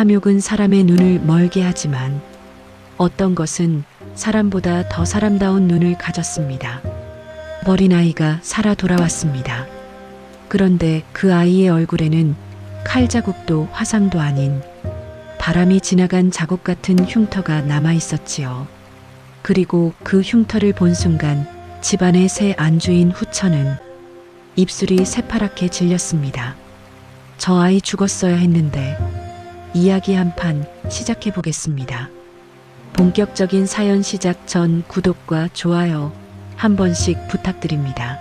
탐욕은 사람의 눈을 멀게 하지만 어떤 것은 사람보다 더 사람다운 눈을 가졌습니다. 어린아이가 살아 돌아왔습니다. 그런데 그 아이의 얼굴에는 칼자국도 화상도 아닌 바람이 지나간 자국 같은 흉터가 남아 있었지요. 그리고 그 흉터를 본 순간 집안의 새 안주인 후처는 입술이 새파랗게 질렸습니다. 저 아이 죽었어야 했는데 이야기 한 판 시작해 보겠습니다. 본격적인 사연 시작 전 구독과 좋아요 한 번씩 부탁드립니다.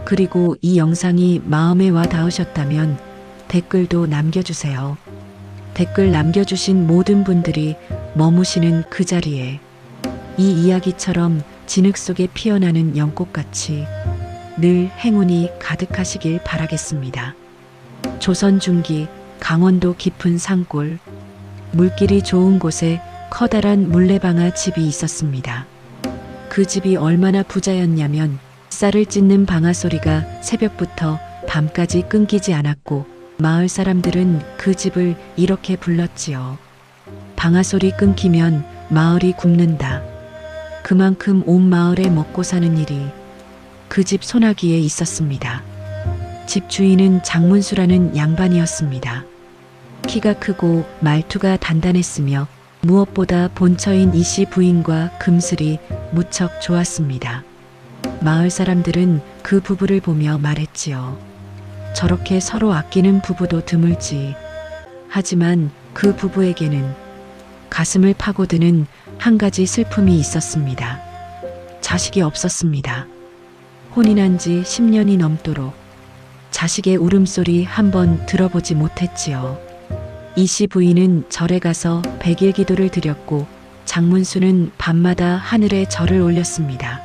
그리고 이 영상이 마음에 와 닿으셨다면 댓글도 남겨주세요. 댓글 남겨주신 모든 분들이 머무시는 그 자리에 이 이야기처럼 진흙 속에 피어나는 연꽃같이 늘 행운이 가득하시길 바라겠습니다. 조선 중기 강원도 깊은 산골 물길이 좋은 곳에 커다란 물레방아 집이 있었습니다. 그 집이 얼마나 부자였냐면 쌀을 찢는 방아 소리가 새벽부터 밤까지 끊기지 않았고 마을 사람들은 그 집을 이렇게 불렀지요. 방아 소리 끊기면 마을이 굶는다. 그만큼 온 마을에 먹고 사는 일이 그 집 소나기에 있었습니다. 집 주인은 장문수라는 양반이었습니다. 키가 크고 말투가 단단했으며 무엇보다 본처인 이씨 부인과 금슬이 무척 좋았습니다. 마을 사람들은 그 부부를 보며 말했지요. 저렇게 서로 아끼는 부부도 드물지. 하지만 그 부부에게는 가슴을 파고드는 한 가지 슬픔이 있었습니다. 자식이 없었습니다. 혼인한 지 10년이 넘도록 자식의 울음소리 한 번 들어보지 못했지요. 이씨 부인은 절에 가서 100일 기도를 드렸고 장문수는 밤마다 하늘에 절을 올렸습니다.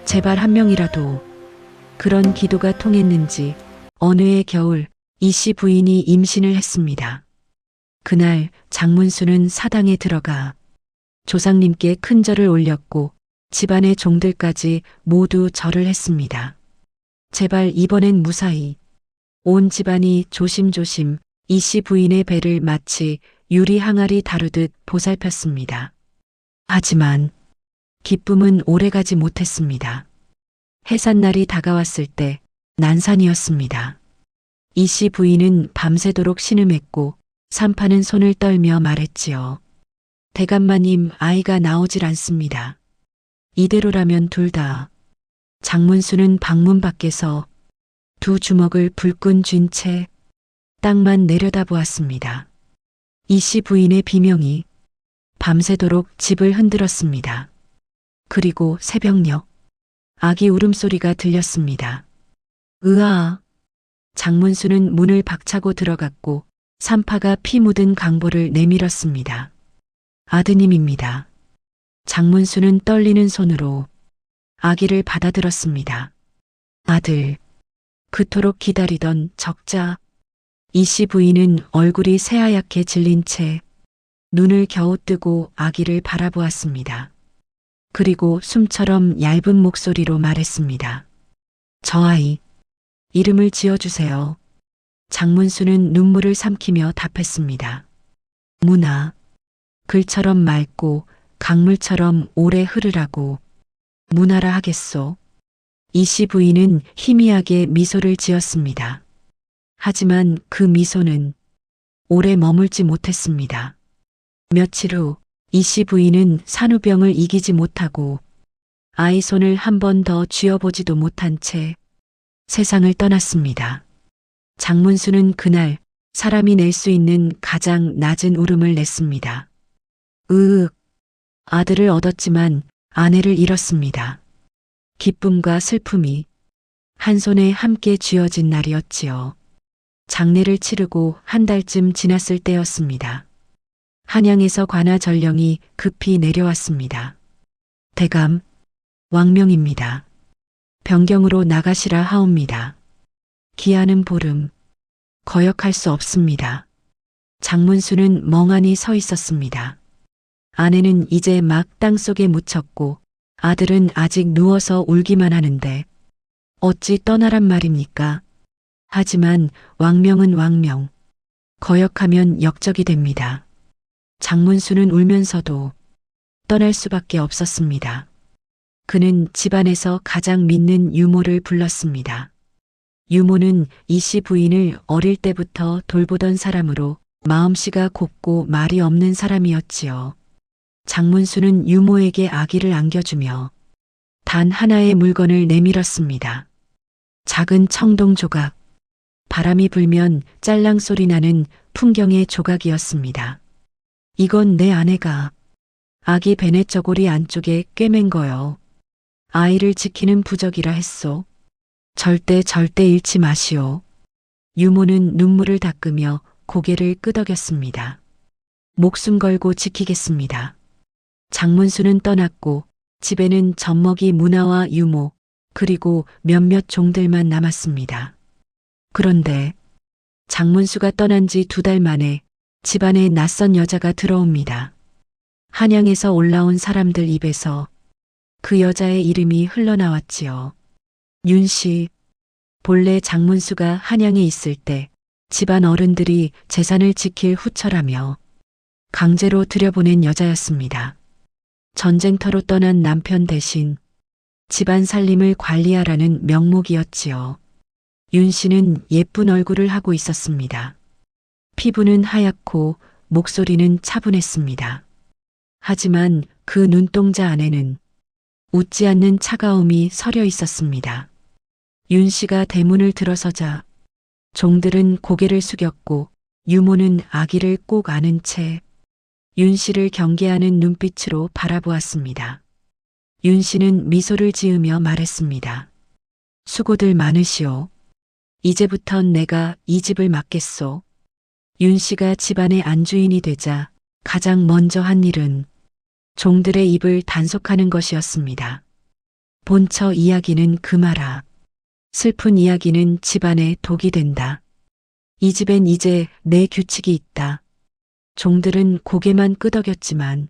제발 한 명이라도 그런 기도가 통했는지 어느 해 겨울 이씨 부인이 임신을 했습니다. 그날 장문수는 사당에 들어가 조상님께 큰 절을 올렸고 집안의 종들까지 모두 절을 했습니다. 제발 이번엔 무사히. 온 집안이 조심조심 이씨 부인의 배를 마치 유리 항아리 다루듯 보살폈습니다. 하지만 기쁨은 오래가지 못했습니다. 해산날이 다가왔을 때 난산이었습니다. 이씨 부인은 밤새도록 신음했고 산파는 손을 떨며 말했지요. 대감마님, 아이가 나오질 않습니다. 이대로라면 둘 다. 장문수는 방문 밖에서 두 주먹을 불끈 쥔 채 땅만 내려다보았습니다. 이씨 부인의 비명이 밤새도록 집을 흔들었습니다. 그리고 새벽녘 아기 울음소리가 들렸습니다. 으아! 장문수는 문을 박차고 들어갔고 산파가 피 묻은 강보를 내밀었습니다. 아드님입니다. 장문수는 떨리는 손으로 아기를 받아들었습니다. 아들, 그토록 기다리던 적자. 이씨 부인은 얼굴이 새하얗게 질린 채 눈을 겨우 뜨고 아기를 바라보았습니다. 그리고 숨처럼 얇은 목소리로 말했습니다. 저 아이, 이름을 지어주세요. 장문수는 눈물을 삼키며 답했습니다. 문아. 글처럼 맑고 강물처럼 오래 흐르라고 문하라 하겠소. 이씨 부인은 희미하게 미소를 지었습니다. 하지만 그 미소는 오래 머물지 못했습니다. 며칠 후 이씨 부인은 산후병을 이기지 못하고 아이 손을 한 번 더 쥐어보지도 못한 채 세상을 떠났습니다. 장문수는 그날 사람이 낼 수 있는 가장 낮은 울음을 냈습니다. 으윽. 아들을 얻었지만 아내를 잃었습니다. 기쁨과 슬픔이 한 손에 함께 쥐어진 날이었지요. 장례를 치르고 한 달쯤 지났을 때였습니다. 한양에서 관아 전령이 급히 내려왔습니다. 대감, 왕명입니다. 변경으로 나가시라 하옵니다. 기한은 보름. 거역할 수 없습니다. 장문수는 멍하니 서 있었습니다. 아내는 이제 막 땅속에 묻혔고 아들은 아직 누워서 울기만 하는데 어찌 떠나란 말입니까? 하지만 왕명은 왕명. 거역하면 역적이 됩니다. 장문수는 울면서도 떠날 수밖에 없었습니다. 그는 집안에서 가장 믿는 유모를 불렀습니다. 유모는 이 씨 부인을 어릴 때부터 돌보던 사람으로 마음씨가 곱고 말이 없는 사람이었지요. 장문수는 유모에게 아기를 안겨주며 단 하나의 물건을 내밀었습니다. 작은 청동 조각. 바람이 불면 짤랑 소리 나는 풍경의 조각이었습니다. 이건 내 아내가 아기 베넷 저고리 안쪽에 꿰맨 거요. 아이를 지키는 부적이라 했소. 절대 잃지 마시오. 유모는 눈물을 닦으며 고개를 끄덕였습니다. 목숨 걸고 지키겠습니다. 장문수는 떠났고 집에는 젖먹이 문화와 유모 그리고 몇몇 종들만 남았습니다. 그런데 장문수가 떠난 지 2달 만에 집안에 낯선 여자가 들어옵니다. 한양에서 올라온 사람들 입에서 그 여자의 이름이 흘러나왔지요. 윤씨. 본래 장문수가 한양에 있을 때 집안 어른들이 재산을 지킬 후처라며 강제로 들여보낸 여자였습니다. 전쟁터로 떠난 남편 대신 집안 살림을 관리하라는 명목이었지요. 윤 씨는 예쁜 얼굴을 하고 있었습니다. 피부는 하얗고 목소리는 차분했습니다. 하지만 그 눈동자 안에는 웃지 않는 차가움이 서려 있었습니다. 윤 씨가 대문을 들어서자 종들은 고개를 숙였고 유모는 아기를 꼭 안은 채 윤 씨를 경계하는 눈빛으로 바라보았습니다. 윤 씨는 미소를 지으며 말했습니다. 수고들 많으시오. 이제부턴 내가 이 집을 맡겠소. 윤 씨가 집안의 안주인이 되자 가장 먼저 한 일은 종들의 입을 단속하는 것이었습니다. 본처 이야기는 금하라. 슬픈 이야기는 집안에 독이 된다. 이 집엔 이제 내 규칙이 있다. 종들은 고개만 끄덕였지만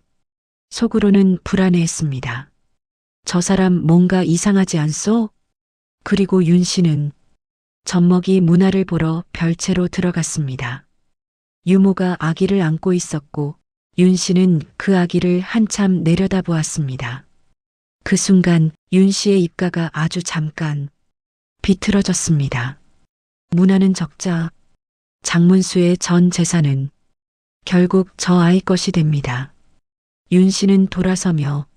속으로는 불안해했습니다. 저 사람 뭔가 이상하지 않소? 그리고 윤 씨는 젖먹이 문화를 보러 별채로 들어갔습니다. 유모가 아기를 안고 있었고 윤 씨는 그 아기를 한참 내려다보았습니다. 그 순간 윤 씨의 입가가 아주 잠깐 비틀어졌습니다. 문화는 적자 장문수의 전 재산은 결국 저 아이 것이 됩니다. 윤 씨는 돌아서며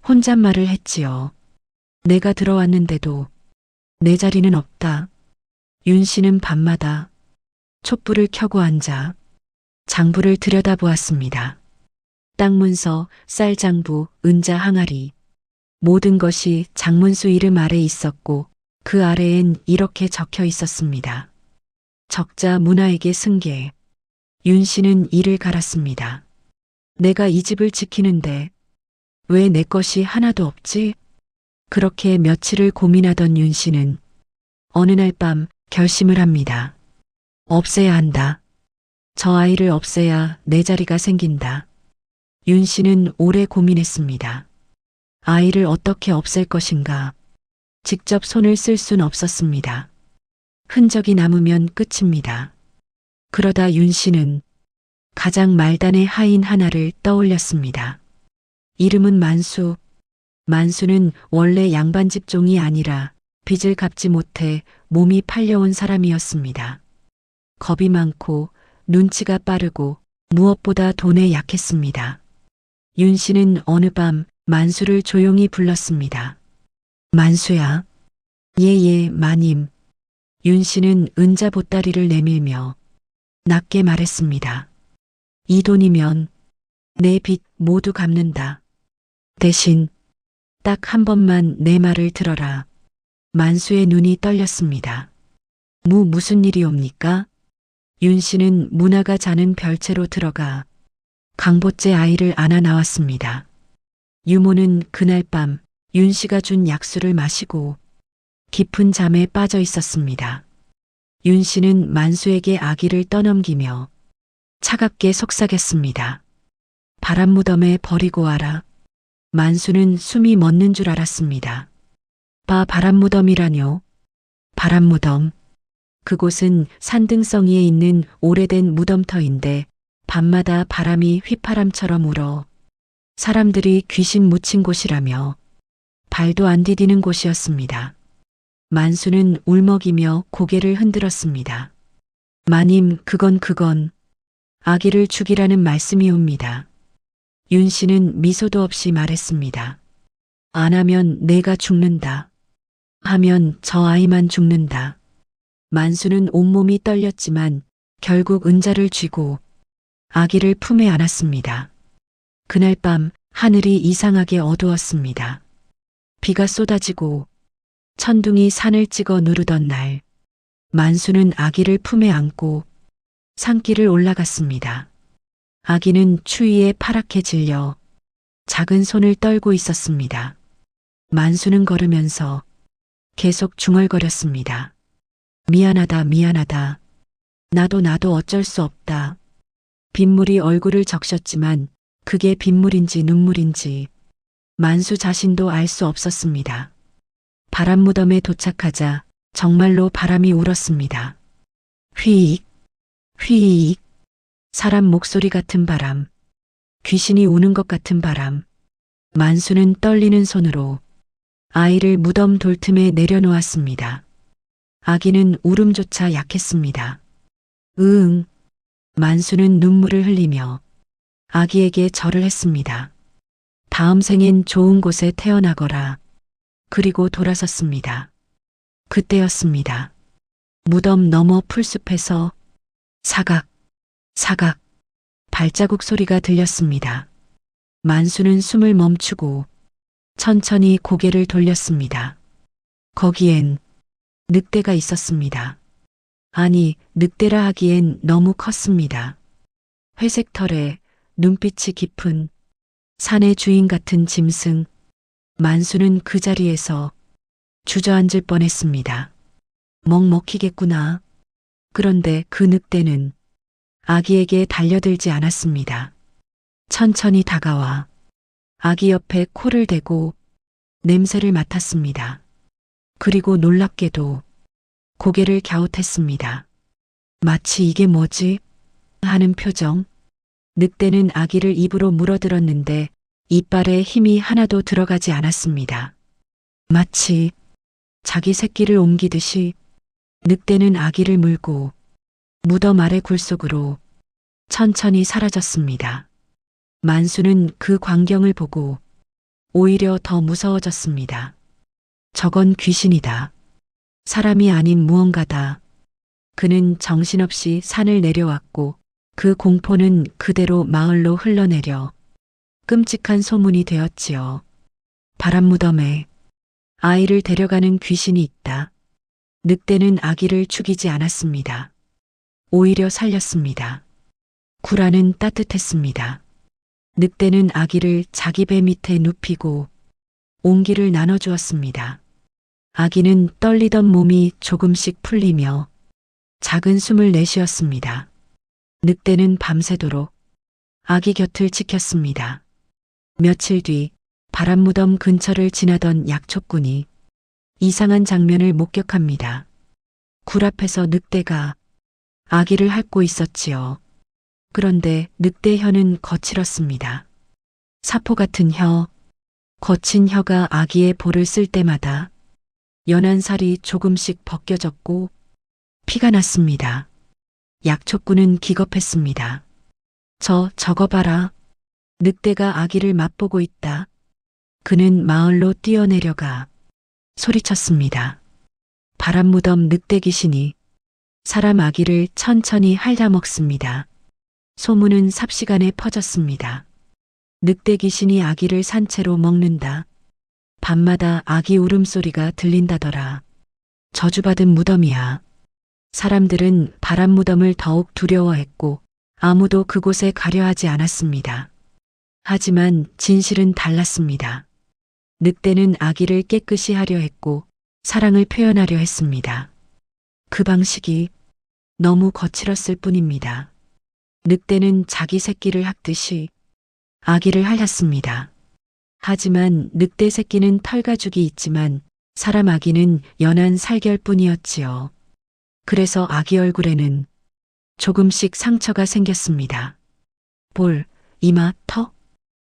혼잣말을 했지요. 내가 들어왔는데도 내 자리는 없다. 윤 씨는 밤마다 촛불을 켜고 앉아 장부를 들여다보았습니다. 땅 문서, 쌀장부, 은자 항아리 모든 것이 장문수 이름 아래 있었고 그 아래엔 이렇게 적혀 있었습니다. 적자 문화에게 승계. 윤 씨는 이를 갈았습니다. 내가 이 집을 지키는데 왜 내 것이 하나도 없지? 그렇게 며칠을 고민하던 윤 씨는 어느 날 밤 결심을 합니다. 없애야 한다. 저 아이를 없애야 내 자리가 생긴다. 윤 씨는 오래 고민했습니다. 아이를 어떻게 없앨 것인가? 직접 손을 쓸 순 없었습니다. 흔적이 남으면 끝입니다. 그러다 윤 씨는 가장 말단의 하인 하나를 떠올렸습니다. 이름은 만수. 만수는 원래 양반집 종이 아니라 빚을 갚지 못해 몸이 팔려온 사람이었습니다. 겁이 많고 눈치가 빠르고 무엇보다 돈에 약했습니다. 윤 씨는 어느 밤 만수를 조용히 불렀습니다. 만수야. 예예 마님. 윤 씨는 은자 보따리를 내밀며 낮게 말했습니다. 이 돈이면 내 빚 모두 갚는다. 대신 딱 한 번만 내 말을 들어라. 만수의 눈이 떨렸습니다. 무슨 일이옵니까? 윤 씨는 문화가 자는 별채로 들어가 강보째 아이를 안아 나왔습니다. 유모는 그날 밤 윤 씨가 준 약수를 마시고 깊은 잠에 빠져 있었습니다. 윤 씨는 만수에게 아기를 떠넘기며 차갑게 속삭였습니다. 바람 무덤에 버리고 와라. 만수는 숨이 멎는 줄 알았습니다. 바람 무덤이라뇨? 바람 무덤. 그곳은 산등성이에 있는 오래된 무덤터인데 밤마다 바람이 휘파람처럼 울어 사람들이 귀신 묻힌 곳이라며 발도 안 디디는 곳이었습니다. 만수는 울먹이며 고개를 흔들었습니다. 마님, 그건 아기를 죽이라는 말씀이옵니다. 윤 씨는 미소도 없이 말했습니다. 안 하면 내가 죽는다. 하면 저 아이만 죽는다. 만수는 온몸이 떨렸지만 결국 은자를 쥐고 아기를 품에 안았습니다. 그날 밤 하늘이 이상하게 어두웠습니다. 비가 쏟아지고 천둥이 산을 찍어 누르던 날, 만수는 아기를 품에 안고 산길을 올라갔습니다. 아기는 추위에 파랗게 질려 작은 손을 떨고 있었습니다. 만수는 걸으면서 계속 중얼거렸습니다. 미안하다, 미안하다. 나도 어쩔 수 없다. 빗물이 얼굴을 적셨지만 그게 빗물인지 눈물인지 만수 자신도 알 수 없었습니다. 바람 무덤에 도착하자 정말로 바람이 울었습니다. 휘익, 휘익. 사람 목소리 같은 바람, 귀신이 우는 것 같은 바람. 만수는 떨리는 손으로 아이를 무덤 돌틈에 내려놓았습니다. 아기는 울음조차 약했습니다. 으응. 만수는 눈물을 흘리며 아기에게 절을 했습니다. 다음 생엔 좋은 곳에 태어나거라. 그리고 돌아섰습니다. 그때였습니다. 무덤 너머 풀숲에서 사각, 사각, 발자국 소리가 들렸습니다. 만수는 숨을 멈추고 천천히 고개를 돌렸습니다. 거기엔 늑대가 있었습니다. 아니, 늑대라 하기엔 너무 컸습니다. 회색 털에 눈빛이 깊은 산의 주인 같은 짐승. 만수는 그 자리에서 주저앉을 뻔했습니다. 먹히겠구나. 그런데 그 늑대는 아기에게 달려들지 않았습니다. 천천히 다가와 아기 옆에 코를 대고 냄새를 맡았습니다. 그리고 놀랍게도 고개를 갸웃했습니다. 마치 이게 뭐지? 하는 표정. 늑대는 아기를 입으로 물어들었는데 이빨에 힘이 하나도 들어가지 않았습니다. 마치 자기 새끼를 옮기듯이 늑대는 아기를 물고 무덤 아래 굴속으로 천천히 사라졌습니다. 만수는 그 광경을 보고 오히려 더 무서워졌습니다. 저건 귀신이다. 사람이 아닌 무언가다. 그는 정신없이 산을 내려왔고 그 공포는 그대로 마을로 흘러내려 끔찍한 소문이 되었지요. 바람무덤에 아이를 데려가는 귀신이 있다. 늑대는 아기를 죽이지 않았습니다. 오히려 살렸습니다. 구라는 따뜻했습니다. 늑대는 아기를 자기 배 밑에 눕히고 온기를 나눠주었습니다. 아기는 떨리던 몸이 조금씩 풀리며 작은 숨을 내쉬었습니다. 늑대는 밤새도록 아기 곁을 지켰습니다. 며칠 뒤 바람무덤 근처를 지나던 약초꾼이 이상한 장면을 목격합니다. 굴 앞에서 늑대가 아기를 핥고 있었지요. 그런데 늑대 혀는 거칠었습니다. 사포 같은 혀, 거친 혀가 아기의 볼을 쓸 때마다 연한 살이 조금씩 벗겨졌고 피가 났습니다. 약초꾼은 기겁했습니다. 저거 봐라. 늑대가 아기를 맛보고 있다. 그는 마을로 뛰어내려가 소리쳤습니다. 바람무덤 늑대 귀신이 사람 아기를 천천히 핥아먹습니다. 소문은 삽시간에 퍼졌습니다. 늑대 귀신이 아기를 산채로 먹는다. 밤마다 아기 울음소리가 들린다더라. 저주받은 무덤이야. 사람들은 바람무덤을 더욱 두려워했고 아무도 그곳에 가려 하지 않았습니다. 하지만 진실은 달랐습니다. 늑대는 아기를 깨끗이 하려 했고 사랑을 표현하려 했습니다. 그 방식이 너무 거칠었을 뿐입니다. 늑대는 자기 새끼를 핥듯이 아기를 핥았습니다. 하지만 늑대 새끼는 털가죽이 있지만 사람 아기는 연한 살결뿐이었지요. 그래서 아기 얼굴에는 조금씩 상처가 생겼습니다. 볼, 이마, 턱,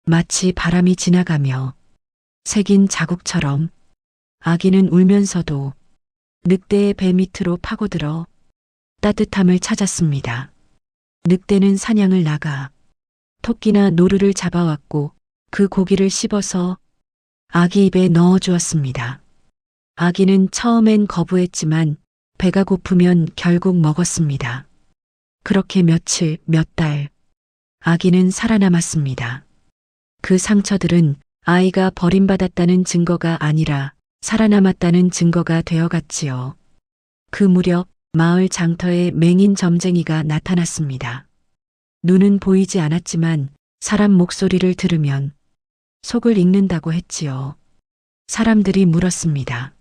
마치 바람이 지나가며 새긴 자국처럼 아기는 울면서도 늑대의 배 밑으로 파고들어 따뜻함을 찾았습니다. 늑대는 사냥을 나가 토끼나 노루를 잡아왔고 그 고기를 씹어서 아기 입에 넣어 주었습니다. 아기는 처음엔 거부했지만 배가 고프면 결국 먹었습니다. 그렇게 며칠, 몇 달, 아기는 살아남았습니다. 그 상처들은 아이가 버림받았다는 증거가 아니라 살아남았다는 증거가 되어갔지요. 그 무렵 마을 장터에 맹인 점쟁이가 나타났습니다. 눈은 보이지 않았지만 사람 목소리를 들으면 속을 읽는다고 했지요. 사람들이 물었습니다.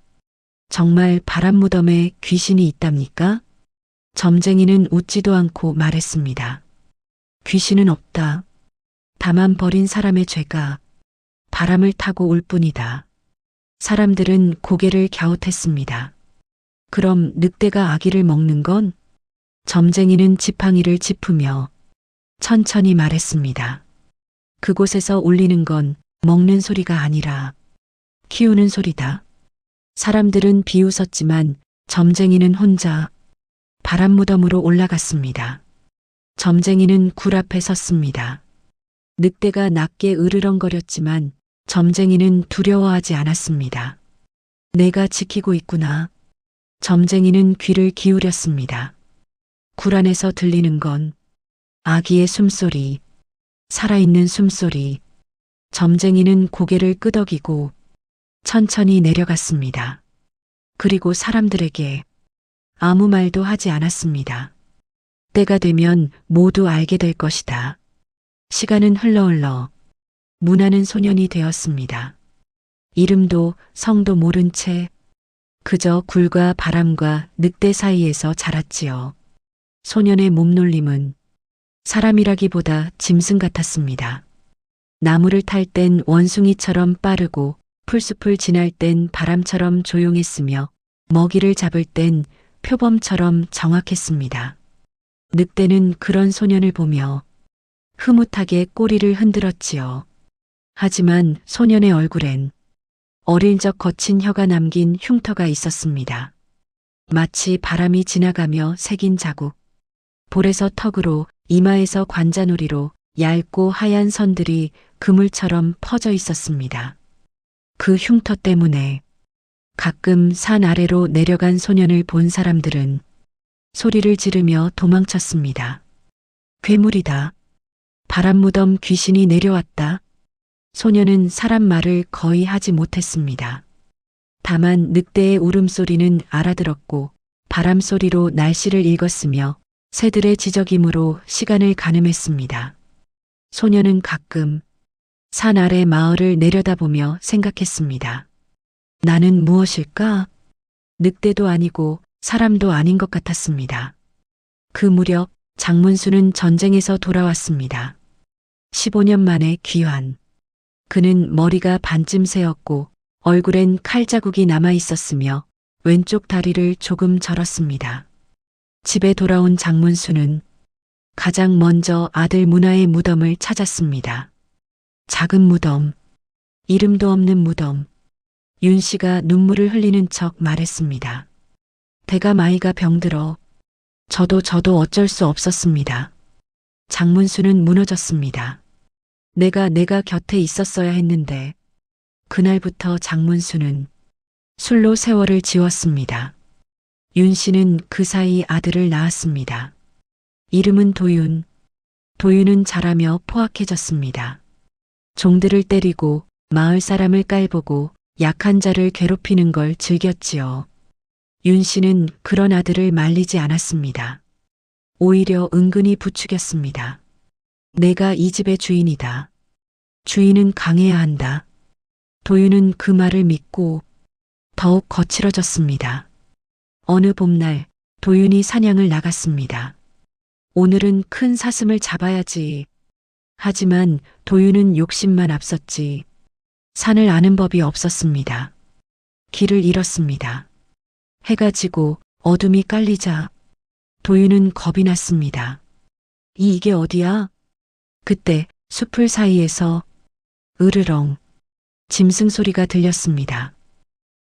정말 바람 무덤에 귀신이 있답니까? 점쟁이는 웃지도 않고 말했습니다. 귀신은 없다. 다만 버린 사람의 죄가 바람을 타고 올 뿐이다. 사람들은 고개를 갸웃했습니다. 그럼 늑대가 아기를 먹는 건? 점쟁이는 지팡이를 짚으며 천천히 말했습니다. 그곳에서 울리는 건 먹는 소리가 아니라 키우는 소리다. 사람들은 비웃었지만 점쟁이는 혼자 바람 무덤으로 올라갔습니다. 점쟁이는 굴 앞에 섰습니다. 늑대가 낮게 으르렁거렸지만 점쟁이는 두려워하지 않았습니다. 내가 지키고 있구나. 점쟁이는 귀를 기울였습니다. 굴 안에서 들리는 건 아기의 숨소리, 살아있는 숨소리. 점쟁이는 고개를 끄덕이고 천천히 내려갔습니다. 그리고 사람들에게 아무 말도 하지 않았습니다. 때가 되면 모두 알게 될 것이다. 시간은 흘러 문하는 소년이 되었습니다. 이름도 성도 모른 채 그저 굴과 바람과 늑대 사이에서 자랐지요. 소년의 몸놀림은 사람이라기보다 짐승 같았습니다. 나무를 탈 땐 원숭이처럼 빠르고 풀숲을 지날 땐 바람처럼 조용했으며 먹이를 잡을 땐 표범처럼 정확했습니다. 늑대는 그런 소년을 보며 흐뭇하게 꼬리를 흔들었지요. 하지만 소년의 얼굴엔 어릴 적 거친 혀가 남긴 흉터가 있었습니다. 마치 바람이 지나가며 새긴 자국. 볼에서 턱으로 이마에서 관자놀이로 얇고 하얀 선들이 그물처럼 퍼져 있었습니다. 그 흉터 때문에 가끔 산 아래로 내려간 소년을 본 사람들은 소리를 지르며 도망쳤습니다. 괴물이다. 바람무덤 귀신이 내려왔다. 소년은 사람 말을 거의 하지 못했습니다. 다만 늑대의 울음소리는 알아들었고 바람소리로 날씨를 읽었으며 새들의 지저귀므로 시간을 가늠했습니다. 소년은 가끔 산 아래 마을을 내려다보며 생각했습니다. 나는 무엇일까? 늑대도 아니고 사람도 아닌 것 같았습니다. 그 무렵 장문수는 전쟁에서 돌아왔습니다. 15년 만에 귀환. 그는 머리가 반쯤 새었고 얼굴엔 칼자국이 남아 있었으며 왼쪽 다리를 조금 절었습니다. 집에 돌아온 장문수는 가장 먼저 아들 문화의 무덤을 찾았습니다. 작은 무덤, 이름도 없는 무덤. 윤 씨가 눈물을 흘리는 척 말했습니다. 대감 아이가 병들어 저도 어쩔 수 없었습니다. 장문수는 무너졌습니다. 내가 곁에 있었어야 했는데 그날부터 장문수는 술로 세월을 지웠습니다. 윤 씨는 그 사이 아들을 낳았습니다. 이름은 도윤. 도윤은 자라며 포악해졌습니다. 종들을 때리고 마을 사람을 깔보고 약한 자를 괴롭히는 걸 즐겼지요. 윤 씨는 그런 아들을 말리지 않았습니다. 오히려 은근히 부추겼습니다. 내가 이 집의 주인이다. 주인은 강해야 한다. 도윤은 그 말을 믿고 더욱 거칠어졌습니다. 어느 봄날 도윤이 사냥을 나갔습니다. 오늘은 큰 사슴을 잡아야지. 하지만 도윤은 욕심만 앞섰지 산을 아는 법이 없었습니다. 길을 잃었습니다. 해가 지고 어둠이 깔리자 도윤은 겁이 났습니다. 이게 어디야? 그때 숲풀 사이에서 으르렁 짐승 소리가 들렸습니다.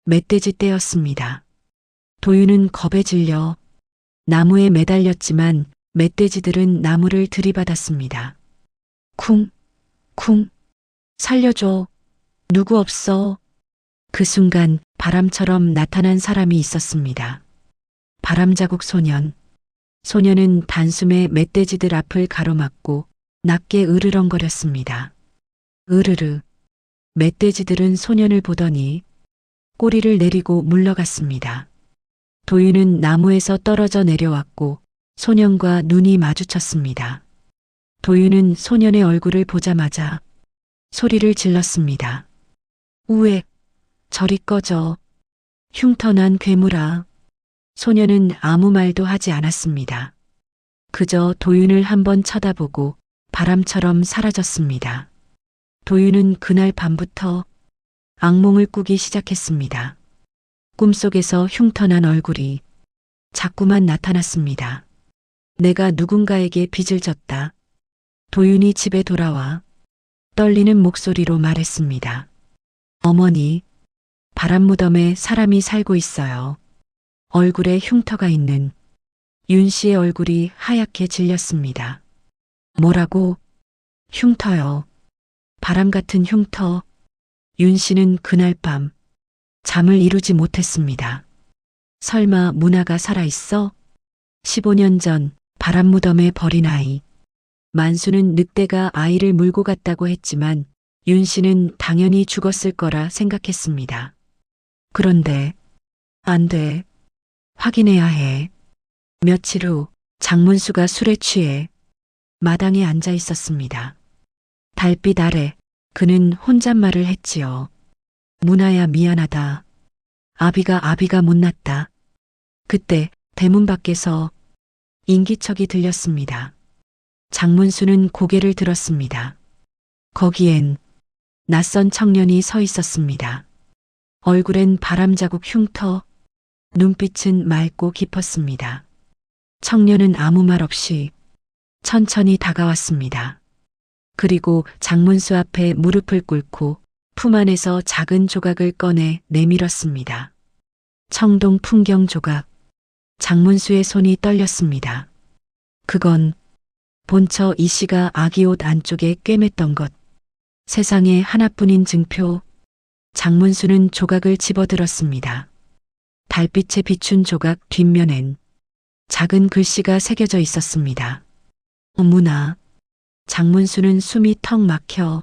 멧돼지 떼였습니다. 도윤은 겁에 질려 나무에 매달렸지만 멧돼지들은 나무를 들이받았습니다. 쿵, 쿵, 살려줘. 누구 없어. 그 순간 바람처럼 나타난 사람이 있었습니다. 바람자국 소년. 소년은 단숨에 멧돼지들 앞을 가로막고 낮게 으르렁거렸습니다. 으르르. 멧돼지들은 소년을 보더니 꼬리를 내리고 물러갔습니다. 도윤은 나무에서 떨어져 내려왔고 소년과 눈이 마주쳤습니다. 도윤은 소년의 얼굴을 보자마자 소리를 질렀습니다. 우에, 저리 꺼져. 흉터난 괴물아. 소년은 아무 말도 하지 않았습니다. 그저 도윤을 한번 쳐다보고 바람처럼 사라졌습니다. 도윤은 그날 밤부터 악몽을 꾸기 시작했습니다. 꿈속에서 흉터난 얼굴이 자꾸만 나타났습니다. 내가 누군가에게 빚을 졌다. 도윤이 집에 돌아와 떨리는 목소리로 말했습니다. 어머니, 바람무덤에 사람이 살고 있어요. 얼굴에 흉터가 있는 윤 씨의 얼굴이 하얗게 질렸습니다. 뭐라고? 흉터요. 바람 같은 흉터. 윤 씨는 그날 밤 잠을 이루지 못했습니다. 설마 문화가 살아있어? 15년 전 바람무덤에 버린 아이. 만수는 늑대가 아이를 물고 갔다고 했지만 윤 씨는 당연히 죽었을 거라 생각했습니다. 그런데 안 돼. 확인해야 해. 며칠 후 장문수가 술에 취해 마당에 앉아 있었습니다. 달빛 아래 그는 혼잣말을 했지요. 문아야 미안하다. 아비가 못났다. 그때 대문 밖에서 인기척이 들렸습니다. 장문수는 고개를 들었습니다. 거기엔 낯선 청년이 서 있었습니다. 얼굴엔 바람자국 흉터, 눈빛은 맑고 깊었습니다. 청년은 아무 말 없이 천천히 다가왔습니다. 그리고 장문수 앞에 무릎을 꿇고 품 안에서 작은 조각을 꺼내 내밀었습니다. 청동 풍경 조각. 장문수의 손이 떨렸습니다. 그건 본처 이 씨가 아기 옷 안쪽에 꿰맸던 것. 세상에 하나뿐인 증표. 장문수는 조각을 집어들었습니다. 달빛에 비춘 조각 뒷면엔 작은 글씨가 새겨져 있었습니다. 문아. 장문수는 숨이 턱 막혀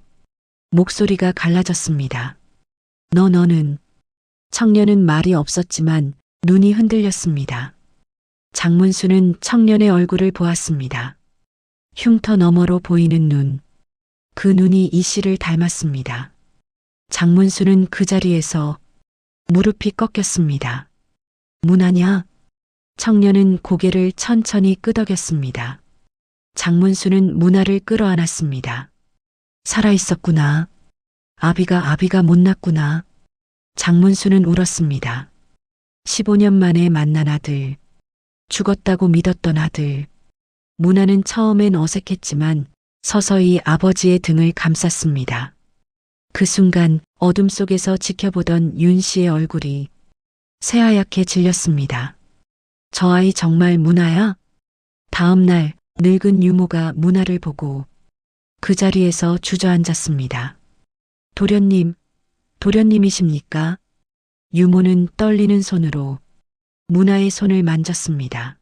목소리가 갈라졌습니다. 너는. 청년은 말이 없었지만 눈이 흔들렸습니다. 장문수는 청년의 얼굴을 보았습니다. 흉터 너머로 보이는 눈. 그 눈이 이 씨를 닮았습니다. 장문수는 그 자리에서 무릎이 꺾였습니다. 문아냐? 청년은 고개를 천천히 끄덕였습니다. 장문수는 문아를 끌어안았습니다. 살아있었구나. 아비가 못났구나. 장문수는 울었습니다. 15년 만에 만난 아들. 죽었다고 믿었던 아들. 문아는 처음엔 어색했지만 서서히 아버지의 등을 감쌌습니다. 그 순간 어둠 속에서 지켜보던 윤 씨의 얼굴이 새하얗게 질렸습니다. 저 아이 정말 문아야? 다음 날 늙은 유모가 문아를 보고 그 자리에서 주저앉았습니다. 도련님이십니까? 유모는 떨리는 손으로 문아의 손을 만졌습니다.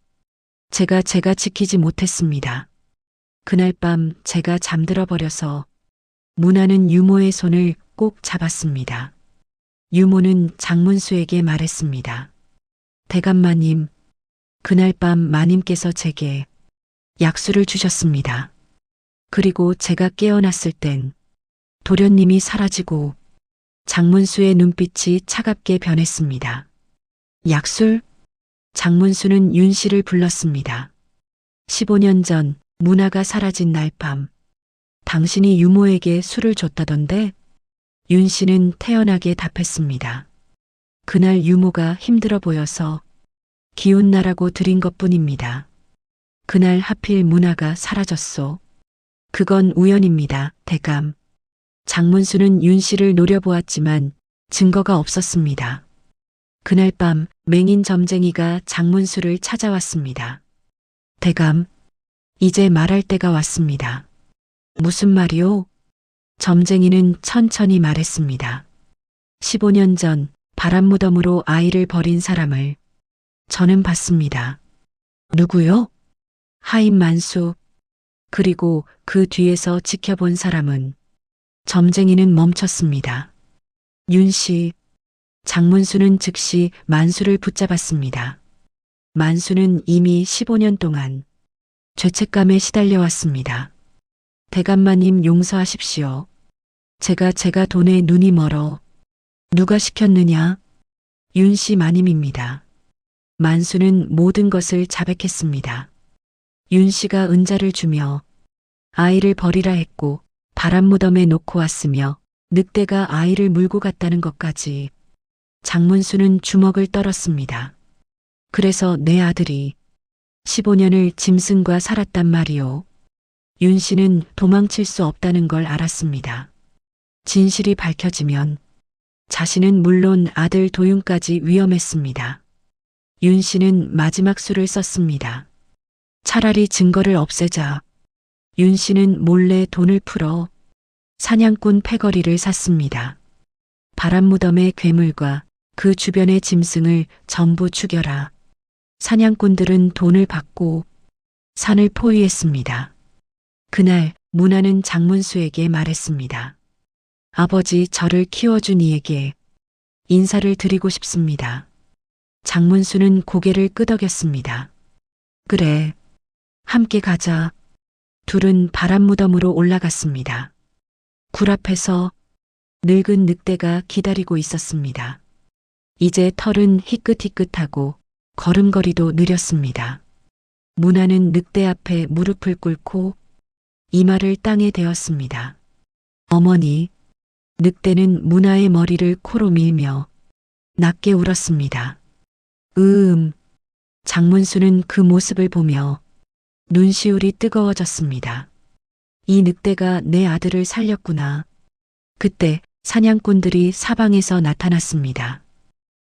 제가 지키지 못했습니다. 그날 밤 제가 잠들어 버려서. 문아는 유모의 손을 꼭 잡았습니다. 유모는 장문수에게 말했습니다. 대감마님, 그날 밤 마님께서 제게 약수를 주셨습니다. 그리고 제가 깨어났을 땐 도련님이 사라지고 장문수의 눈빛이 차갑게 변했습니다. 약술? 장문수는 윤 씨를 불렀습니다. 15년 전 문아가 사라진 날 밤 당신이 유모에게 술을 줬다던데? 윤 씨는 태연하게 답했습니다. 그날 유모가 힘들어 보여서 기운 나라고 드린 것뿐입니다. 그날 하필 문화가 사라졌소. 그건 우연입니다, 대감. 장문수는 윤 씨를 노려보았지만 증거가 없었습니다. 그날 밤 맹인 점쟁이가 장문수를 찾아왔습니다. 대감, 이제 말할 때가 왔습니다. 무슨 말이오? 점쟁이는 천천히 말했습니다. 15년 전 바람무덤으로 아이를 버린 사람을 저는 봤습니다. 누구요? 하인 만수. 그리고 그 뒤에서 지켜본 사람은 점쟁이는 멈췄습니다. 윤 씨. 장문수는 즉시 만수를 붙잡았습니다. 만수는 이미 15년 동안 죄책감에 시달려왔습니다. 대감마님 용서하십시오. 제가 돈에 눈이 멀어. 누가 시켰느냐? 윤 씨 마님입니다. 만수는 모든 것을 자백했습니다. 윤 씨가 은자를 주며 아이를 버리라 했고 바람무덤에 놓고 왔으며 늑대가 아이를 물고 갔다는 것까지. 장문수는 주먹을 떨었습니다. 그래서 내 아들이 15년을 짐승과 살았단 말이오. 윤 씨는 도망칠 수 없다는 걸 알았습니다. 진실이 밝혀지면 자신은 물론 아들 도윤까지 위험했습니다. 윤 씨는 마지막 수를 썼습니다. 차라리 증거를 없애자. 윤 씨는 몰래 돈을 풀어 사냥꾼 패거리를 샀습니다. 바람무덤의 괴물과 그 주변의 짐승을 전부 죽여라. 사냥꾼들은 돈을 받고 산을 포위했습니다. 그날 문화는 장문수에게 말했습니다. 아버지, 저를 키워준 이에게 인사를 드리고 싶습니다. 장문수는 고개를 끄덕였습니다. 그래, 함께 가자. 둘은 바람무덤으로 올라갔습니다. 굴 앞에서 늙은 늑대가 기다리고 있었습니다. 이제 털은 희끗희끗하고 걸음걸이도 느렸습니다. 문화는 늑대 앞에 무릎을 꿇고 이마를 땅에 대었습니다. 어머니. 늑대는 문화의 머리를 코로 밀며 낮게 울었습니다. 장문수는 그 모습을 보며 눈시울이 뜨거워졌습니다. 이 늑대가 내 아들을 살렸구나. 그때 사냥꾼들이 사방에서 나타났습니다.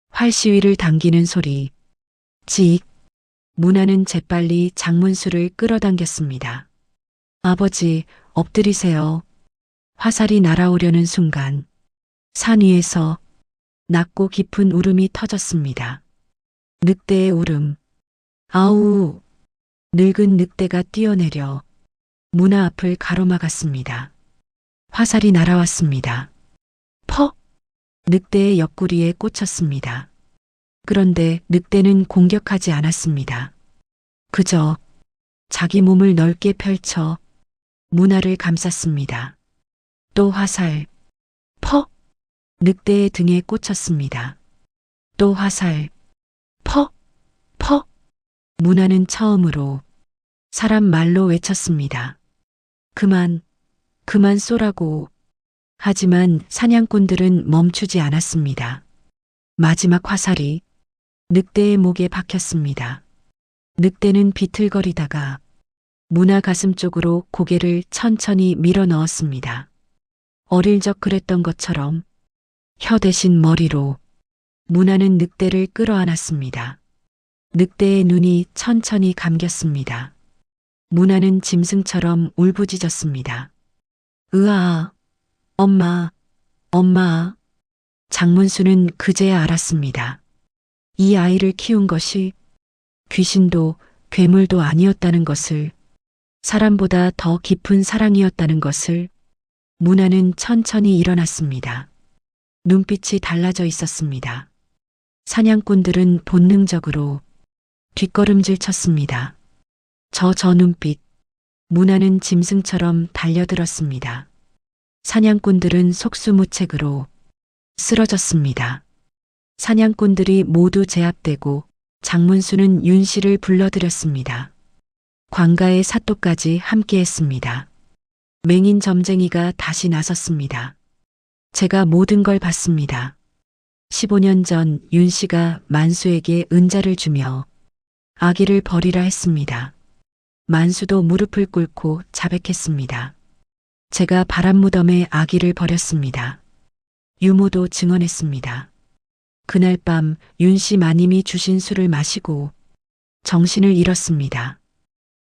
활시위를 당기는 소리. 직. 문화는 재빨리 장문수를 끌어당겼습니다. 아버지, 엎드리세요. 화살이 날아오려는 순간 산 위에서 낮고 깊은 울음이 터졌습니다. 늑대의 울음. 아우. 늙은 늑대가 뛰어내려 문화 앞을 가로막았습니다. 화살이 날아왔습니다. 퍽! 늑대의 옆구리에 꽂혔습니다. 그런데 늑대는 공격하지 않았습니다. 그저 자기 몸을 넓게 펼쳐 문화를 감쌌습니다. 또 화살. 퍽! 늑대의 등에 꽂혔습니다. 또 화살. 퍽! 퍽! 문화는 처음으로 사람 말로 외쳤습니다. 그만 쏘라고. 하지만 사냥꾼들은 멈추지 않았습니다. 마지막 화살이 늑대의 목에 박혔습니다. 늑대는 비틀거리다가 문화 가슴 쪽으로 고개를 천천히 밀어 넣었습니다. 어릴 적 그랬던 것처럼 혀 대신 머리로 문화는 늑대를 끌어안았습니다. 늑대의 눈이 천천히 감겼습니다. 문화는 짐승처럼 울부짖었습니다. 으아, 엄마. 장문수는 그제야 알았습니다. 이 아이를 키운 것이 귀신도 괴물도 아니었다는 것을, 사람보다 더 깊은 사랑이었다는 것을. 문화는 천천히 일어났습니다. 눈빛이 달라져 있었습니다. 사냥꾼들은 본능적으로 뒷걸음질 쳤습니다. 저 눈빛. 문화는 짐승처럼 달려들었습니다. 사냥꾼들은 속수무책으로 쓰러졌습니다. 사냥꾼들이 모두 제압되고 장문수는 윤 씨를 불러들였습니다. 관가의 사또까지 함께했습니다. 맹인 점쟁이가 다시 나섰습니다. 제가 모든 걸 봤습니다. 15년 전 윤 씨가 만수에게 은자를 주며 아기를 버리라 했습니다. 만수도 무릎을 꿇고 자백했습니다. 제가 바람 무덤에 아기를 버렸습니다. 유모도 증언했습니다. 그날 밤 윤 씨 마님이 주신 술을 마시고 정신을 잃었습니다.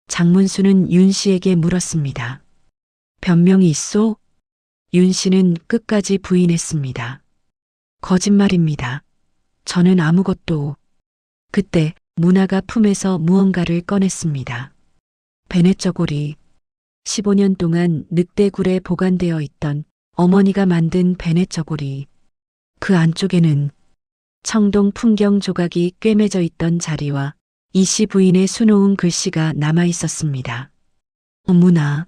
장문수는 윤 씨에게 물었습니다. 변명이 있소? 윤 씨는 끝까지 부인했습니다. 거짓말입니다. 저는 아무것도. 그때 문화가 품에서 무언가를 꺼냈습니다. 베넷저고리. 15년 동안 늑대굴에 보관되어 있던 어머니가 만든 베넷저고리. 그 안쪽에는 청동 풍경 조각이 꿰매져 있던 자리와 이씨 부인의 수놓은 글씨가 남아 있었습니다. 문화.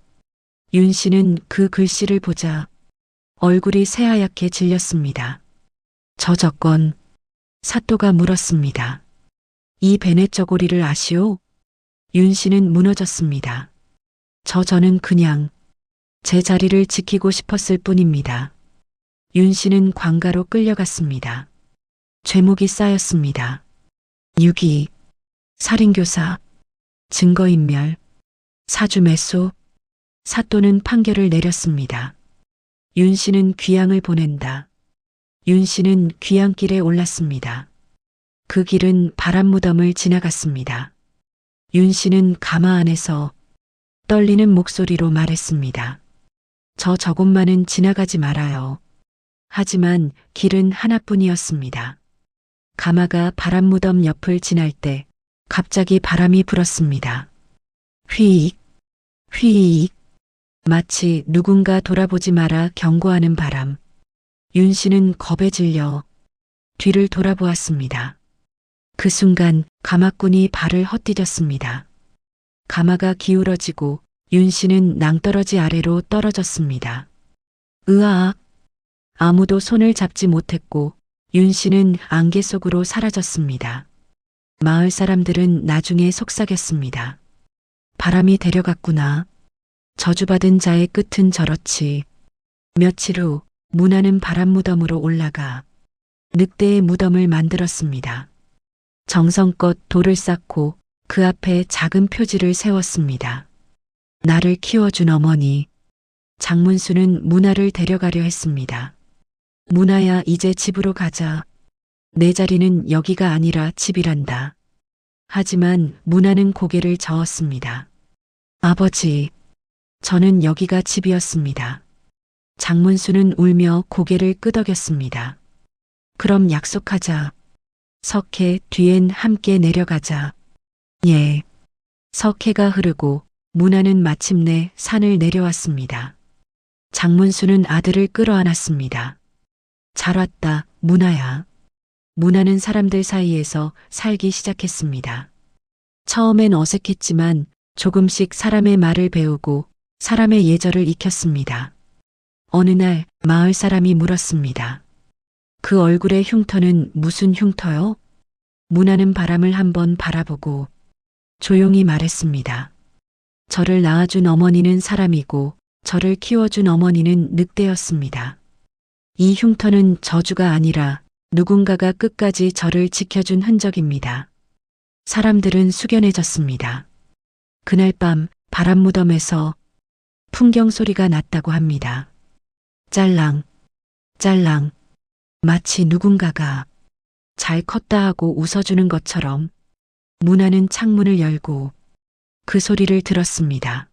윤 씨는 그 글씨를 보자 얼굴이 새하얗게 질렸습니다. 저 저건. 사또가 물었습니다. 이 베넷저고리를 아시오? 윤 씨는 무너졌습니다. 저는 그냥 제 자리를 지키고 싶었을 뿐입니다. 윤 씨는 관가로 끌려갔습니다. 죄목이 쌓였습니다. 유기, 살인교사, 증거인멸, 사주매수. 사또는 판결을 내렸습니다. 윤 씨는 귀양을 보낸다. 윤 씨는 귀양길에 올랐습니다. 그 길은 바람무덤을 지나갔습니다. 윤 씨는 가마 안에서 떨리는 목소리로 말했습니다. 저곳만은 지나가지 말아요. 하지만 길은 하나뿐이었습니다. 가마가 바람무덤 옆을 지날 때 갑자기 바람이 불었습니다. 휘익, 휘익. 마치 누군가 돌아보지 마라 경고하는 바람. 윤 씨는 겁에 질려 뒤를 돌아보았습니다. 그 순간 가마꾼이 발을 헛디뎠습니다. 가마가 기울어지고 윤 씨는 낭떠러지 아래로 떨어졌습니다. 으악! 아무도 손을 잡지 못했고 윤 씨는 안개 속으로 사라졌습니다. 마을 사람들은 나중에 속삭였습니다. 바람이 데려갔구나. 저주받은 자의 끝은 저렇지. 며칠 후 문화는 바람무덤으로 올라가 늑대의 무덤을 만들었습니다. 정성껏 돌을 쌓고 그 앞에 작은 표지를 세웠습니다. 나를 키워준 어머니. 장문수는 문화를 데려가려 했습니다. 문화야, 이제 집으로 가자. 내 자리는 여기가 아니라 집이란다. 하지만 문화는 고개를 저었습니다. 아버지, 저는 여기가 집이었습니다. 장문수는 울며 고개를 끄덕였습니다. 그럼 약속하자. 석해 뒤엔 함께 내려가자. 예. 석해가 흐르고 문화는 마침내 산을 내려왔습니다. 장문수는 아들을 끌어안았습니다. 잘 왔다, 문화야. 문화는 사람들 사이에서 살기 시작했습니다. 처음엔 어색했지만 조금씩 사람의 말을 배우고 사람의 예절을 익혔습니다. 어느 날 마을 사람이 물었습니다. 그 얼굴의 흉터는 무슨 흉터요? 문화는 바람을 한번 바라보고 조용히 말했습니다. 저를 낳아준 어머니는 사람이고 저를 키워준 어머니는 늑대였습니다. 이 흉터는 저주가 아니라 누군가가 끝까지 저를 지켜준 흔적입니다. 사람들은 숙연해졌습니다. 그날 밤 바람무덤에서 풍경 소리가 났다고 합니다. 짤랑, 짤랑. 마치 누군가가 잘 컸다 하고 웃어주는 것처럼 문화는 창문을 열고 그 소리를 들었습니다.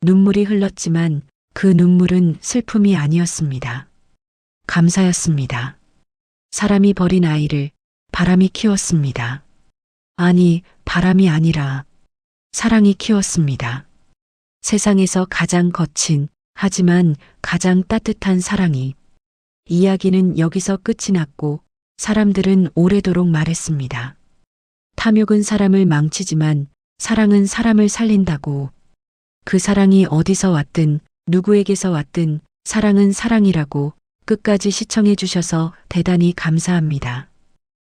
눈물이 흘렀지만 그 눈물은 슬픔이 아니었습니다. 감사였습니다. 사람이 버린 아이를 바람이 키웠습니다. 아니, 바람이 아니라 사랑이 키웠습니다. 세상에서 가장 거친 하지만 가장 따뜻한 사랑이. 이야기는 여기서 끝이 났고 사람들은 오래도록 말했습니다. 탐욕은 사람을 망치지만 사랑은 사람을 살린다고. 그 사랑이 어디서 왔든 누구에게서 왔든 사랑은 사랑이라고. 끝까지 시청해 주셔서 대단히 감사합니다.